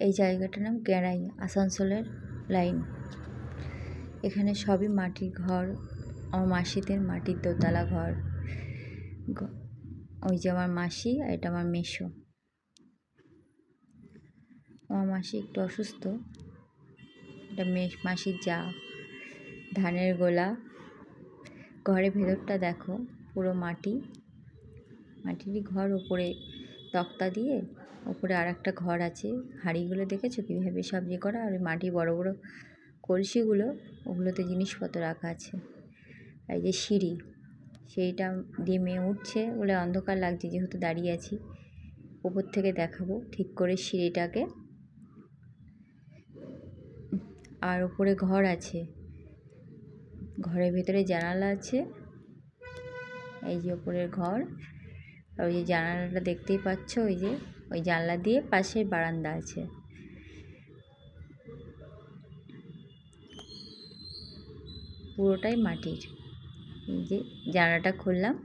এই জায়গাটার নাম গেঁড়াই, আসানসোলের লাইন। এখানে সবই মাটির ঘর, আমার মাসিদের মাটির দোতলা ঘর। ওই যে আমার মাসি, আর এটা আমার মেসো। আমার মাসি একটু অসুস্থ, এটা মাসির যা। ধানের গোলা, ঘরের ভেতরটা দেখো পুরো মাটিরই ঘর, ওপরে তক্তা দিয়ে, ওপরে আর একটা ঘর আছে। হাঁড়িগুলো দেখেছো কীভাবে সব ইয়ে করা, আর মাটি বড় বড় কলসিগুলো, ওগুলোতে জিনিসপত্র রাখা আছে। আর এই যে সেইটা দিয়ে মেয়ে উঠছে বলে অন্ধকার লাগছে, যেহেতু দাঁড়িয়ে আছি। উপর থেকে দেখাবো ঠিক করে সিঁড়িটাকে। আর উপরে ঘর আছে, ঘরের ভেতরে জানালা আছে। এই যে উপরের ঘর, আর ওই যে জানালাটা দেখতেই পাচ্ছ, ওই জানলা দিয়ে পাশে বারান্দা আছে। পুরোটাই মাটির। এই যে জানালাটা খুললাম,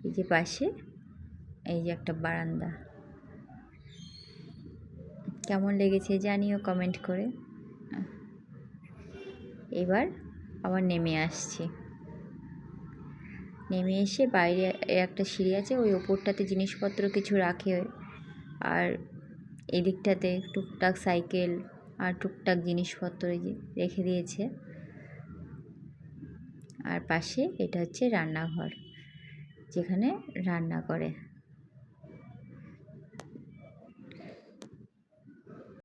এই যে পাশে এই যে একটা বারান্দা। কেমন লেগেছে জানিও কমেন্ট করে। এবার আবার নেমে আসছি। নেমে এসে বাইরে একটা সিঁড়ি আছে, ওই ওপরটাতে জিনিসপত্র কিছু রাখে, আর এদিকটাতে টুকটাক সাইকেল আর টুকটাক জিনিসপত্র রেখে দিয়েছে। আর পাশে এটা হচ্ছে রান্নাঘর, যেখানে রান্না করে।